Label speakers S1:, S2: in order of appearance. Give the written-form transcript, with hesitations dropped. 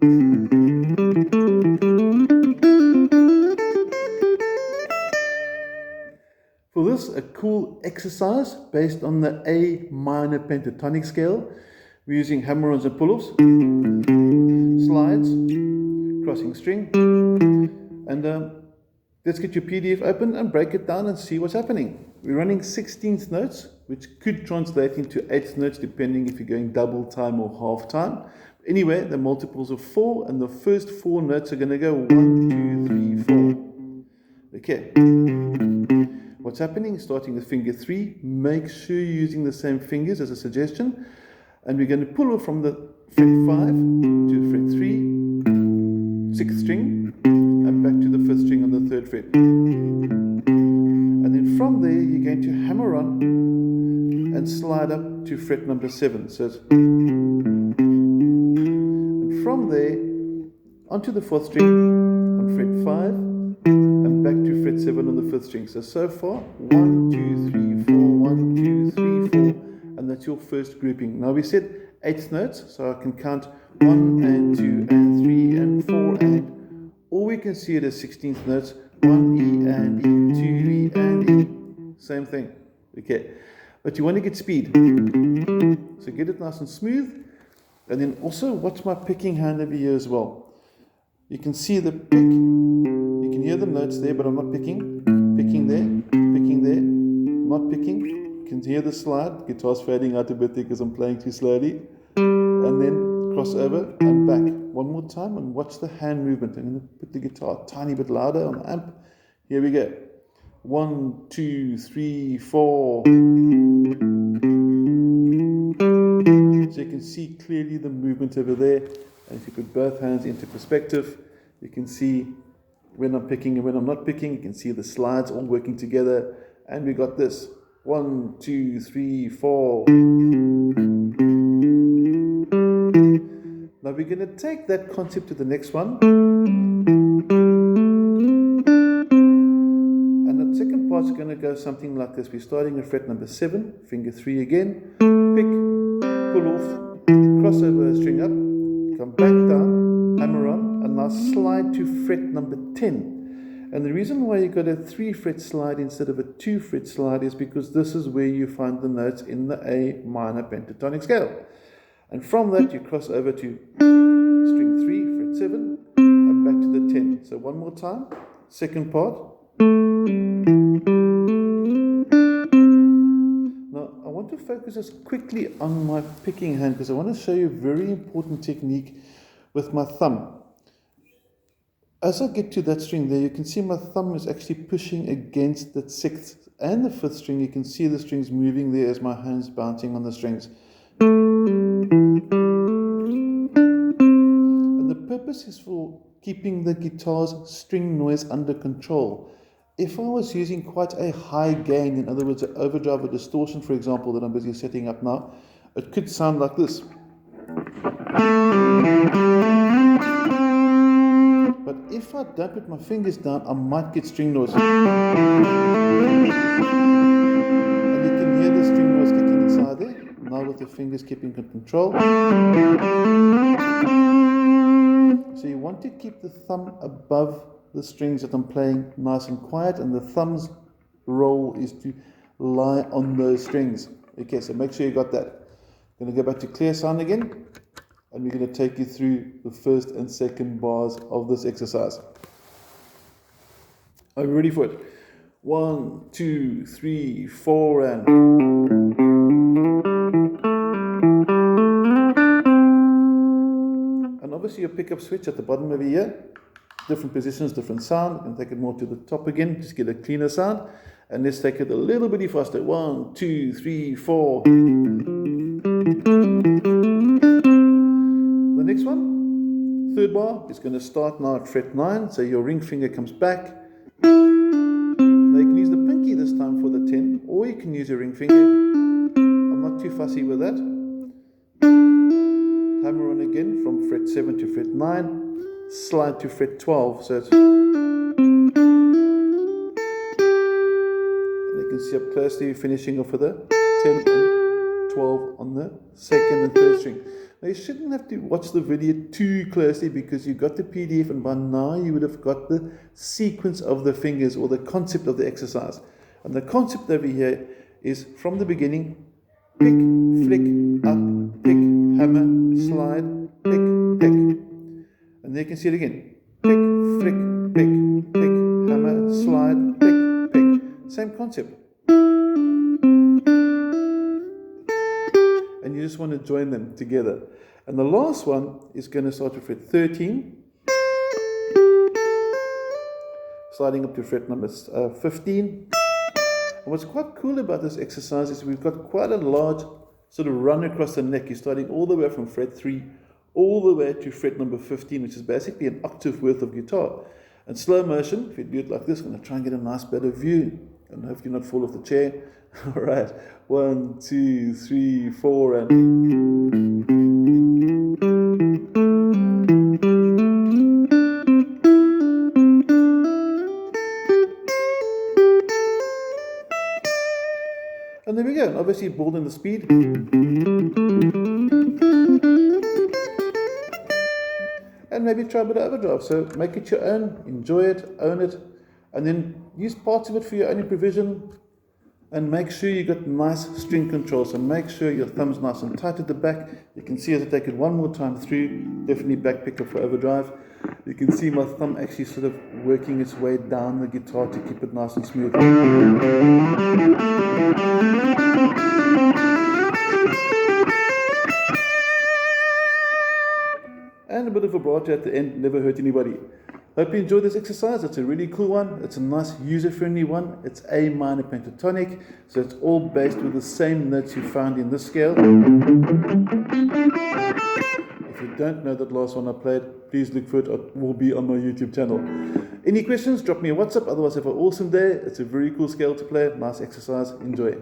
S1: For this, a cool exercise based on the A minor pentatonic scale, we're using hammer-ons and pull-offs, slides, crossing string, and let's get your PDF open and break it down and see what's happening. We're running 16th notes, which could translate into 8th notes depending if you're going double time or half time. Anyway, the multiples of 4, and the first 4 notes are going to go 1, 2, 3, 4. Okay. What's happening? Starting with finger 3, make sure you're using the same fingers as a suggestion. And we're going to pull off from the fret 5 to fret 3, 6th string, and back to the 5th string on the 3rd fret. And then from there, you're going to hammer on and slide up to fret number 7. So it's, and from there, onto the 4th string on fret 5, and back to fret 7 on the 5th string. So far, 1, 2, 3, 4, 1, 2, 3, 4, and that's your first grouping. Now we said 8th notes, so I can count 1 and 2 and 3 and 4 and, or we can see it as 16th notes, 1 E and E, 2 E and E, same thing, okay. But you want to get speed, so get it nice and smooth, and then also watch my picking hand over here as well. You can see the pick, you can hear the notes there, but I'm not picking, picking there, not picking. You can hear the slide, guitar's fading out a bit there because I'm playing too slowly, and then cross over and back. One more time and watch the hand movement. I'm going to put the guitar a tiny bit louder on the amp. Here we go. 1, 2, 3, 4. So you can see clearly the movement over there. And if you put both hands into perspective, you can see when I'm picking and when I'm not picking. You can see the slides all working together. And we got this. 1, 2, 3, 4. Now we're going to take that concept to the next one. And the second part's going to go something like this. We're starting at fret number 7, finger 3 again. Pick, pull off, cross over a string up, come back down, hammer on, and now slide to fret number 10. And the reason why you got a 3-fret slide instead of a 2-fret slide is because this is where you find the notes in the A minor pentatonic scale. And from that you cross over to string 3, fret 7, and back to the 10. So one more time, second part. Now I want to focus just quickly on my picking hand because I want to show you a very important technique with my thumb. As I get to that string there, you can see my thumb is actually pushing against the 6th and the 5th string. You can see the strings moving there as my hand's bouncing on the strings. And the purpose is for keeping the guitar's string noise under control. If I was using quite a high gain, in other words, an overdrive or distortion, for example, that I'm busy setting up now, it could sound like this. But if I don't put my fingers down, I might get string noise. And you can hear the string noise kicking inside there. Now with the fingers keeping control. So you want to keep the thumb above the strings that I'm playing nice and quiet, and the thumb's role is to lie on those strings. Okay, so make sure you got that. I'm going to go back to clear sound again. And we're going to take you through the first and second bars of this exercise. Are you ready for it? 1, 2, 3, 4, and... And obviously your pickup switch at the bottom over here. Different positions, different sound. And take it more to the top again, just get a cleaner sound. And let's take it a little bit faster. 1, 2, 3, 4... The next one, third bar, is going to start now at fret 9, so your ring finger comes back. Now you can use the pinky this time for the 10, or you can use your ring finger. I'm not too fussy with that. Hammer on again from fret 7 to fret 9, slide to fret 12, so it's... And you can see up closely finishing off with a 10 and 12 on the second and third string. Now you shouldn't have to watch the video too closely because you got the PDF and by now you would have got the sequence of the fingers or the concept of the exercise. And the concept over here is from the beginning, pick, flick, up, pick, hammer, slide, pick, pick. And there you can see it again. Pick, flick, pick, pick, hammer, slide, pick, pick. Same concept. And you just want to join them together. And the last one is going to start with fret 13, sliding up to fret number 15. And what's quite cool about this exercise is we've got quite a large sort of run across the neck. You're starting all the way from fret 3 all the way to fret number 15, which is basically an octave worth of guitar. And slow motion, if you do it like this, I'm going to try and get a nice better view and hopefully not fall off the chair. All right, 1, 2, 3, 4, and there we go. And obviously build in the speed. And maybe try a bit of overdrive. So make it your own, enjoy it, own it, and then use parts of it for your own improvisation. And make sure you got nice string control. So make sure your thumb's nice and tight at the back. You can see as I take it one more time through, definitely back picker for overdrive. You can see my thumb actually sort of working its way down the guitar to keep it nice and smooth. And a bit of vibrato at the end, never hurt anybody. Hope you enjoyed this exercise. It's a really cool one. It's a nice user-friendly one. It's A minor pentatonic, so it's all based with the same notes you found in this scale. If you don't know that last one I played, please look for it. It will be on my YouTube channel. Any questions, drop me a WhatsApp. Otherwise, have an awesome day. It's a very cool scale to play. Nice exercise. Enjoy.